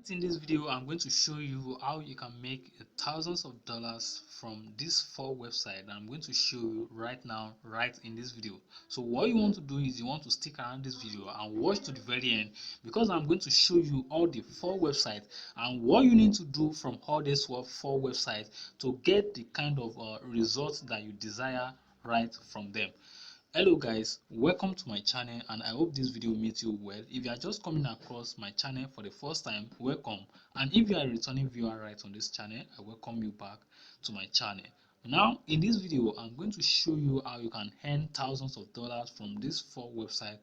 In this video, I'm going to show you how you can make thousands of dollars from these 4 websites. I'm going to show you right now, right in this video. So what you want to do is you want to stick around this video and watch to the very end, because I'm going to show you all the 4 websites and what you need to do from all these 4 websites to get the kind of results that you desire right from them. Hello guys, welcome to my channel and I hope this video meets you well. If you are just coming across my channel for the first time, welcome, and if you are a returning viewer right on this channel, I welcome you back to my channel. Now in this video, I'm going to show you how you can earn thousands of dollars from these 4 websites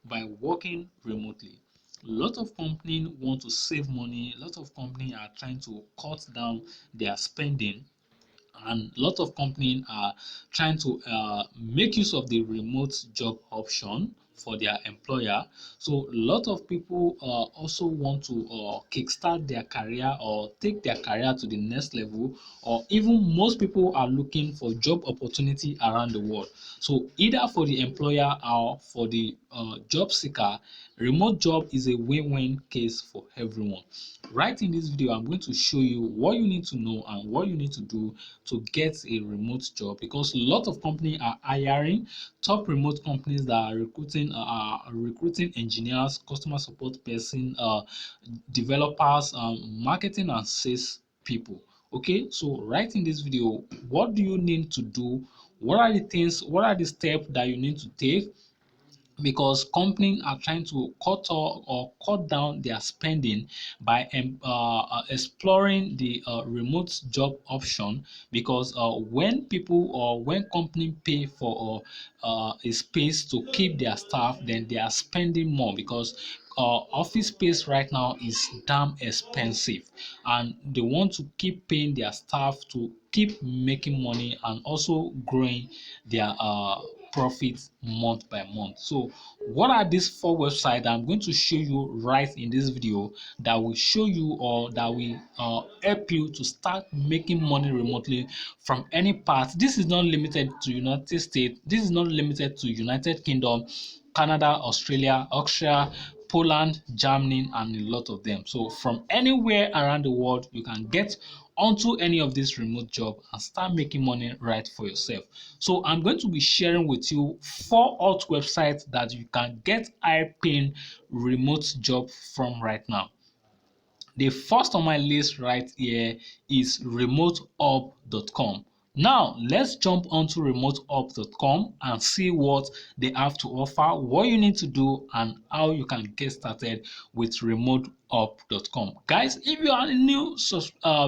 by working remotely. A lot of companies want to save money, a lot of companies are trying to cut down their spending, and a lot of companies are trying to make use of the remote job option for their employer. So a lot of people also want to kickstart their career or take their career to the next level, or even most people are looking for job opportunity around the world. So either for the employer or for the job seeker, remote job is a win-win case for everyone. Right in this video, I'm going to show you what you need to know and what you need to do to get a remote job, because a lot of companies are hiring. Top remote companies that are recruiting engineers, customer support person, developers, marketing and sales people. Okay, so right in this video, what do you need to do? What are the things, what are the steps that you need to take? Because companies are trying to cut down their spending by exploring the remote job option, because when people or when company pay for a space to keep their staff, then they are spending more, because office space right now is damn expensive, and they want to keep paying their staff to keep making money and also growing their profits month by month. So what are these 4 websites I'm going to show you right in this video that will show you, or that will help you to start making money remotely from any part? This is not limited to United States, this is not limited to United Kingdom, Canada, Australia, Austria, Poland, Germany, and a lot of them. So from anywhere around the world, you can get onto any of this remote job and start making money right for yourself. So I'm going to be sharing with you 4 hot websites that you can get high paying remote job from right now. The first on my list right here is remotehub.com. Now, let's jump onto remotehub.com and see what they have to offer, what you need to do, and how you can get started with remotehub.com. Guys, if you are a new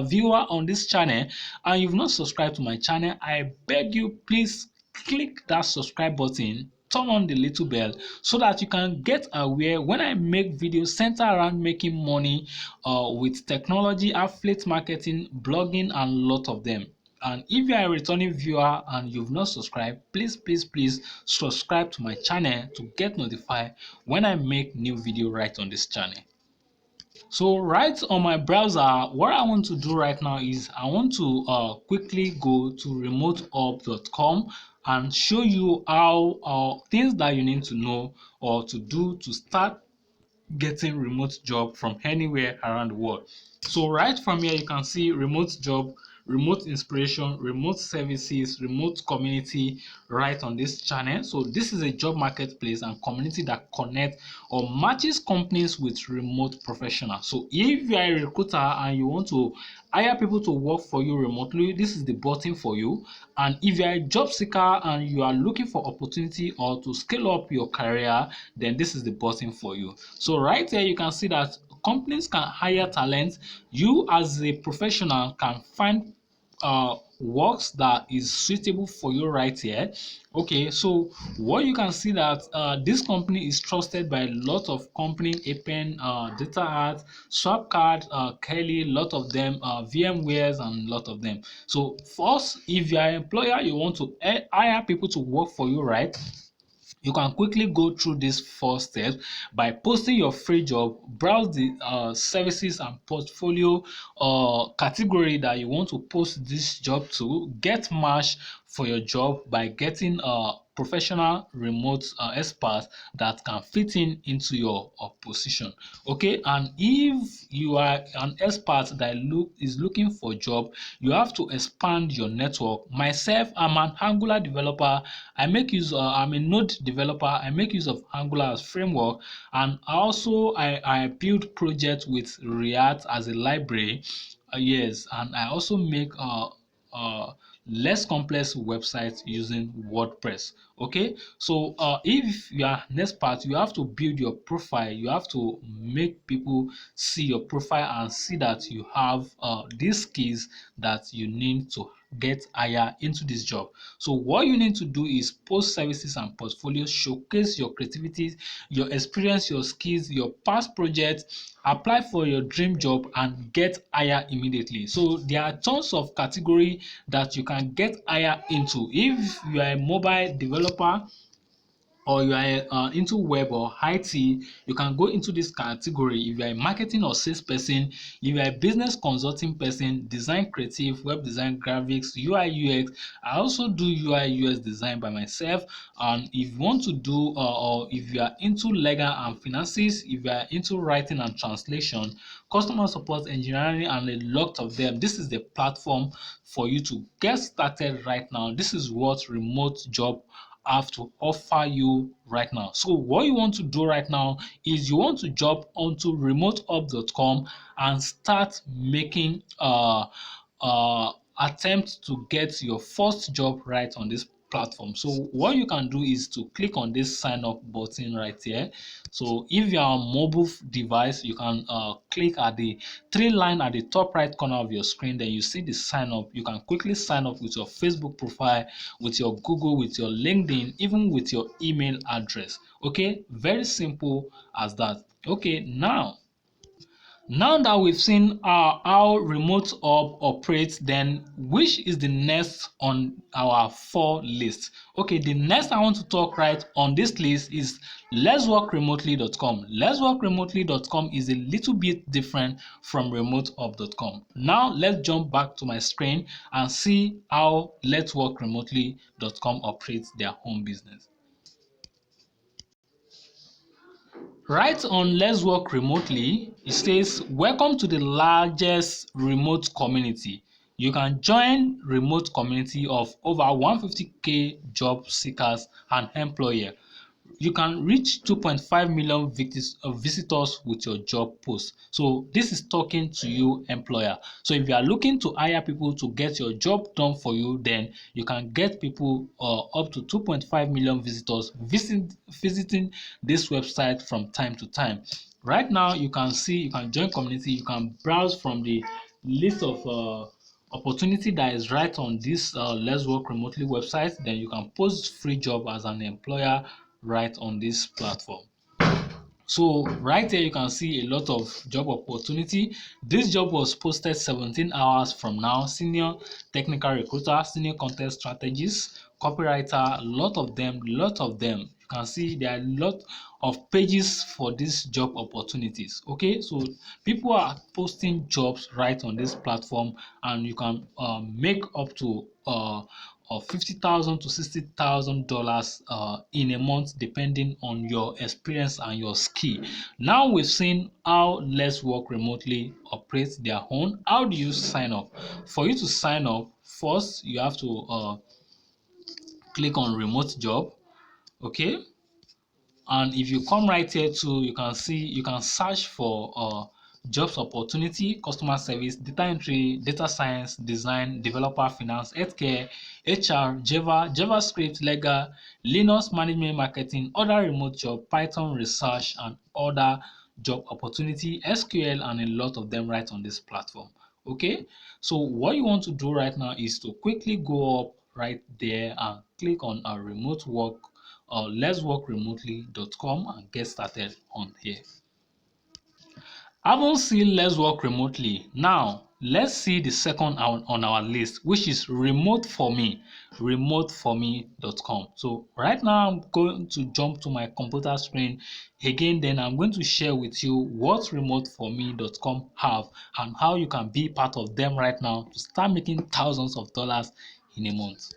viewer on this channel and you've not subscribed to my channel, I beg you, please click that subscribe button, turn on the little bell, so that you can get aware when I make videos centered around making money with technology, affiliate marketing, blogging, and a lot of them. And if you are a returning viewer and you've not subscribed, please subscribe to my channel to get notified when I make new video right on this channel. So right on my browser, what I want to do right now is I want to quickly go to remotehub.com and show you how things that you need to know or to do to start getting remote job from anywhere around the world. So right from here, you can see remote job, remote inspiration, remote services, remote community right on this channel. So this is a job marketplace and community that connect or matches companies with remote professionals. So if you are a recruiter and you want to hire people to work for you remotely, this is the button for you. And if you are a job seeker and you are looking for opportunity or to scale up your career, then this is the button for you. So right here, you can see that companies can hire talent. You as a professional can find works that is suitable for you right here. Okay, so what you can see that this company is trusted by a lot of company, Appen, Data Art, Swapcard, Kelly, lot of them, VMwares, and a lot of them. So first, if you are an employer, you want to hire people to work for you, right? You can quickly go through these 4 steps by posting your free job, browse the services and portfolio category that you want to post this job to, get matched for your job by getting professional remote experts that can fit in into your position. Okay, and if you are an expert that is looking for a job, you have to expand your network. Myself, I'm an Angular developer. I'm a Node developer. I make use of Angular as framework, and also I build projects with React as a library. Yes, and I also make uh, less complex websites using WordPress. Okay, so if you are an expert, you have to build your profile. You have to make people see your profile and see that you have these skills that you need to get higher into this job. So what you need to do is post services and portfolios, showcase your creativity, your experience, your skills, your past projects, apply for your dream job and get higher immediately. So there are tons of category that you can get higher into. If you are a mobile developer, or you are into web or IT, you can go into this category. If you are a marketing or sales person, if you are a business consulting person, design creative, web design, graphics, UI UX. I also do UI UX design by myself. And if you want to do or if you are into legal and finances, if you are into writing and translation, customer support, engineering, and a lot of them, this is the platform for you to get started right now. This is what remote job have to offer you right now. So what you want to do right now is you want to jump onto remotehub.com and start making attempt to get your first job right on this platform. So what you can do is to click on this sign up button right here. So if you are on mobile device, you can click at the three line at the top right corner of your screen. Then you see the sign up. You can quickly sign up with your Facebook profile, with your Google, with your LinkedIn, even with your email address. Okay, very simple as that. Okay, now that we've seen how remote hub operates, then which is the next on our four list? Okay, the next I want to talk right on this list is letsworkremotely.com. Letsworkremotely.com is a little bit different from remotehub.com. Now let's jump back to my screen and see how letsworkremotely.com operates their home business. Right on Let's Work Remotely, it says, welcome to the largest remote community. You can join remote community of over 150k job seekers and employers. You can reach 2.5 million visitors with your job post. So this is talking to you, employer. So if you are looking to hire people to get your job done for you, then you can get people up to 2.5 million visitors visiting this website from time to time. Right now, you can see, you can join community, you can browse from the list of opportunity that is right on this Let's Work Remotely website. Then you can post free job as an employer right on this platform. So right here you can see a lot of job opportunity. This job was posted 17 hours from now. Senior technical recruiter, senior content strategist, copywriter, a lot of them. You can see there are a lot of pages for these job opportunities. Okay, so people are posting jobs right on this platform, and you can make up to of $50,000 to $60,000 in a month, depending on your experience and your skill. Now we've seen how Let's Work Remotely operates their own. How do you sign up? For you to sign up, first you have to click on Remote Job. Okay, and if you come right here too, you can see you can search for jobs opportunity, customer service, data entry, data science, design, developer, finance, healthcare, HR, Java, JavaScript, legal, Linux management, marketing, other remote job, Python research, and other job opportunity, SQL, and a lot of them right on this platform. Okay, so what you want to do right now is to quickly go up right there and click on a remote work or letsworkremotely.com and get started on here. Having seen Let's Work Remotely, now let's see the second on our list, which is Remote For Me, remoteforme.com. So right now I'm going to jump to my computer screen again, then I'm going to share with you what remoteforme.com have and how you can be part of them right now to start making thousands of dollars in a month.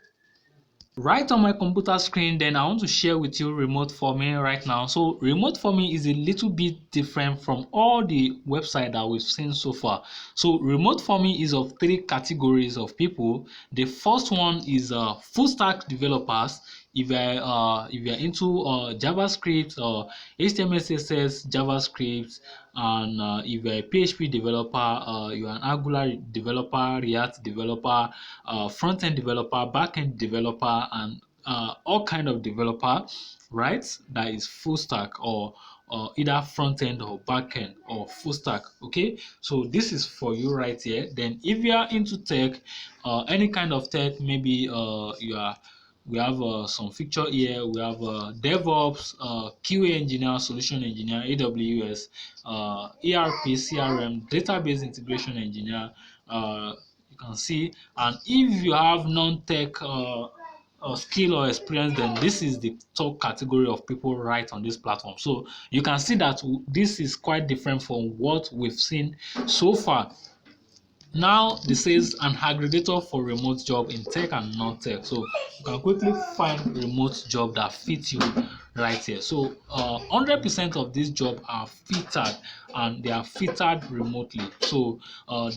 right on my computer screen. Then I want to share with you remote forming right now. So remote forming is a little bit different from all the website that we've seen so far. So remote forming is of three categories of people. The first one is full stack developers. If you're into JavaScript or HTML, CSS, JavaScript, and if you're a PHP developer, you're an Angular developer, React developer, front end developer, back end developer, and all kind of developer, right? That is full stack, or either front end or back end or full stack. Okay, so this is for you right here. Then if you are into tech, any kind of tech, maybe you are we have some feature here. We have DevOps, QA engineer, solution engineer, AWS, ERP, CRM, database integration engineer. You can see, and if you have non-tech skill or experience, then this is the top category of people right on this platform. So you can see that this is quite different from what we've seen so far. Now this is an aggregator for remote job in tech and non-tech. So you can quickly find remote job that fits you right here. So 100% of these jobs are filtered, and they are filtered remotely. So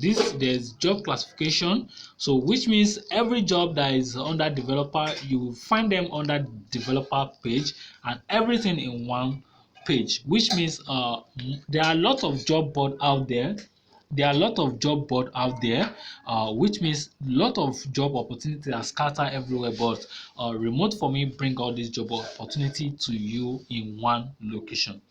there's job classification. So which means every job that is under developer, you will find them under developer page, and everything in one page. Which means there are a lot of job board out there. There are a lot of job board out there, which means a lot of job opportunities are scattered everywhere. But remote for me bring all these job opportunity to you in one location.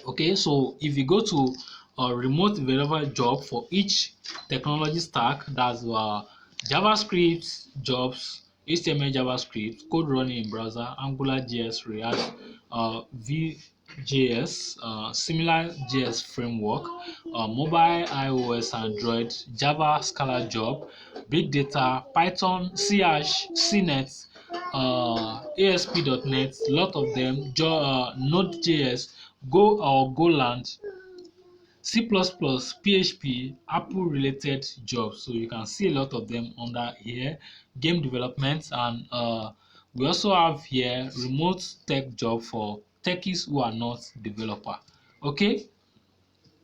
Okay, so if you go to a remote developer job for each technology stack, that's JavaScript jobs, HTML, JavaScript, code running in browser, Angular JS, React, Vue.js, similar JS framework, mobile, iOS, Android, Java, Scala job, big data, Python, CH, CNET, ASP.NET, lot of them, Node.js, Go or Goland, C++, PHP, Apple related jobs. So you can see a lot of them under here. Game development, and we also have here remote tech job for techies who are not developer. Okay,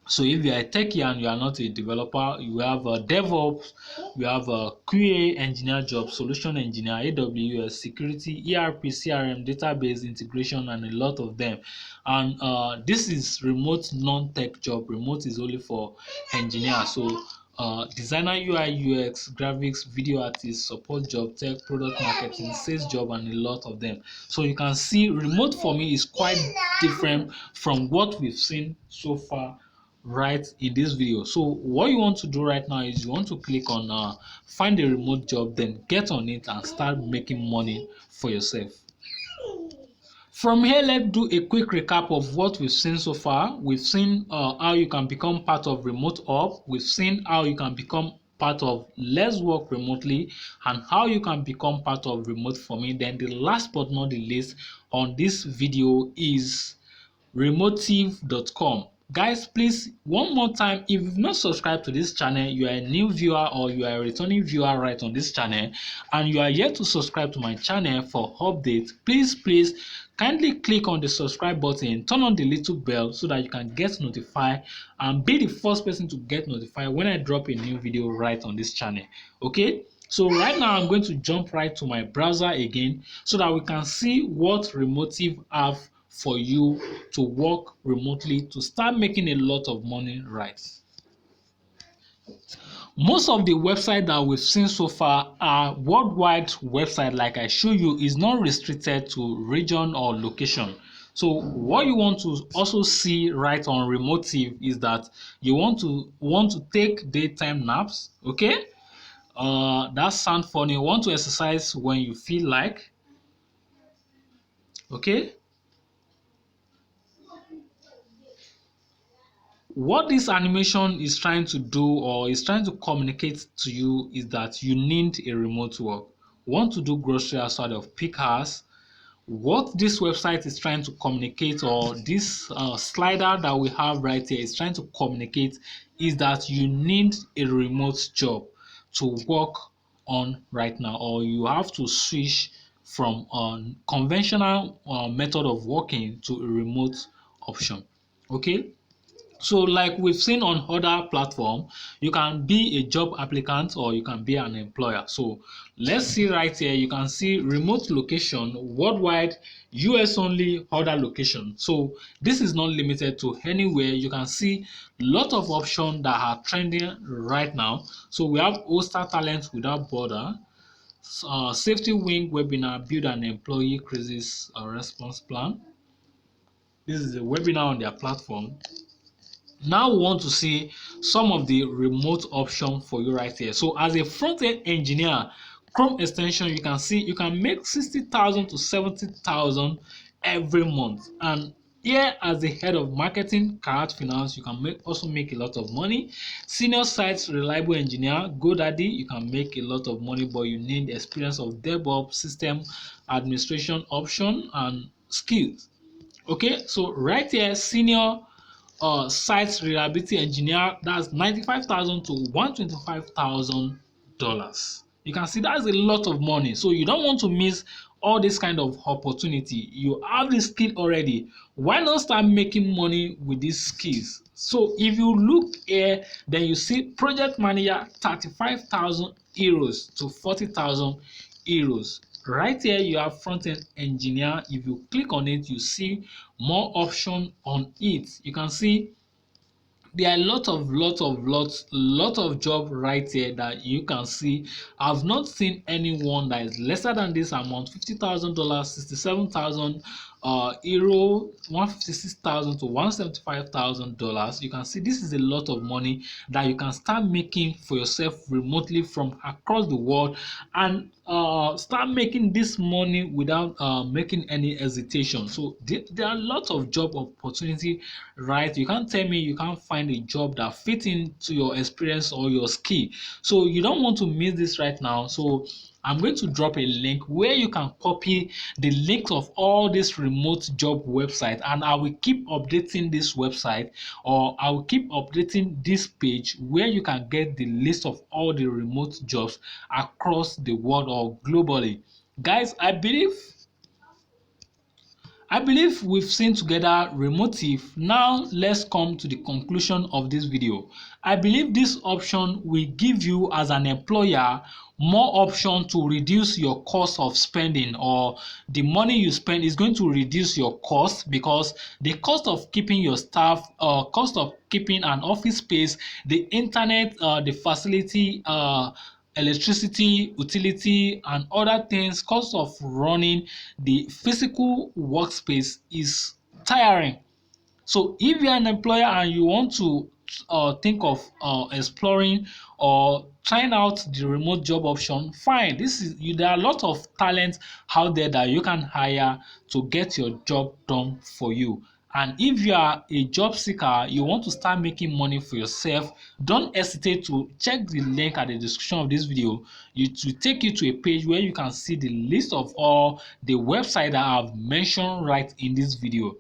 so if you are a techie and you are not a developer, you have a DevOps, you have a QA engineer job, solution engineer, AWS, security, ERP, CRM, database integration, and a lot of them. And this is remote non-tech job. Remote is only for engineers. So designer, UI, UX, graphics, video artist, support job, tech, product marketing, sales job, and a lot of them. So you can see remote for me is quite different from what we've seen so far right in this video. So what you want to do right now is you want to click on find a remote job, then get on it and start making money for yourself. From here, let's do a quick recap of what we've seen so far. We've seen how you can become part of Remote Hub. We've seen how you can become part of Let's Work Remotely, and how you can become part of Remote for Me. Then the last but not the least on this video is remotive.com. Guys, please, one more time, if you've not subscribed to this channel, you are a new viewer or you are a returning viewer right on this channel, and you are yet to subscribe to my channel for updates, please kindly click on the subscribe button, turn on the little bell so that you can get notified and be the first person to get notified when I drop a new video right on this channel. Okay, so right now I'm going to jump right to my browser again so that we can see what Remotive have for you to work remotely to start making a lot of money right. Most of the websites that we've seen so far are worldwide websites. Like I show you, is not restricted to region or location. So what you want to also see right on Remotive is that you want to take daytime naps. Okay, that sounds funny. You want to exercise when you feel like. Okay, what this animation is trying to do or is trying to communicate to you is that you need a remote work. Want to do grocery outside of peak hours. What this website is trying to communicate, or this slider that we have right here is trying to communicate, is that you need a remote job to work on right now, or you have to switch from conventional method of working to a remote option. Okay, so like we've seen on other platform, you can be a job applicant or you can be an employer. So let's see right here, you can see remote location, worldwide, US only, other location. So this is not limited to anywhere. You can see lot of options that are trending right now. So we have Ulster Talent Without Border, Safety Wing webinar, build an employee crisis response plan. This is a webinar on their platform. Now we want to see some of the remote option for you right here. So as a front-end engineer, Chrome extension, you can see you can make 60,000 to 70,000 every month. And here as the head of marketing, Karat Finance, you can also make a lot of money. Senior site reliable engineer, GoDaddy, you can make a lot of money, but you need experience of DevOps, system administration option, and skills. Okay, so right here, senior site reliability engineer, that's 95,000 to $125,000. You can see that's a lot of money. So you don't want to miss all this kind of opportunity. You have the skill already. Why not start making money with these skills? So if you look here, then you see project manager, 35,000 euros to 40,000 euros. Right here you have front-end engineer. If you click on it, you see more option on it. You can see there are a lot of job right here that you can see. I've not seen anyone that is lesser than this amount: $50,000, 67,000 euro, 156,000 to $175,000. You can see this is a lot of money that you can start making for yourself remotely from across the world, and start making this money without making any hesitation. So there are lots of job opportunity, right? You can't tell me you can't find a job that fits into your experience or your skill. So you don't want to miss this right now. So I'm going to drop a link where you can copy the links of all these remote job websites, and I will keep updating this website, or I will keep updating this page where you can get the list of all the remote jobs across the world or globally. Guys, I believe we've seen together Remotive. Now let's come to the conclusion of this video. I believe this option will give you as an employer more option to reduce your cost of spending, or the money you spend is going to reduce your cost, because the cost of keeping your staff, cost of keeping an office space, the internet, the facility, electricity, utility, and other things, cost of running the physical workspace is tiring. So if you're an employer and you want to think of exploring or trying out the remote job option, fine. There are a lot of talent out there that you can hire to get your job done for you. And if you are a job seeker, you want to start making money for yourself, don't hesitate to check the link at the description of this video. It will take you to a page where you can see the list of all the websites that I've mentioned right in this video.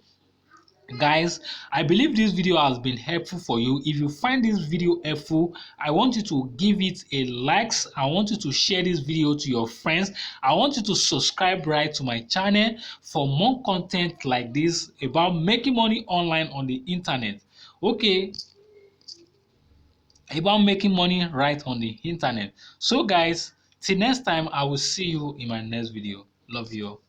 Guys, I believe this video has been helpful for you. If you find this video helpful, I want you to give it a likes. I want you to share this video to your friends. I want you to subscribe right to my channel for more content like this about making money online on the internet. Okay, about making money right on the internet. So guys, till next time, I will see you in my next video. Love you all.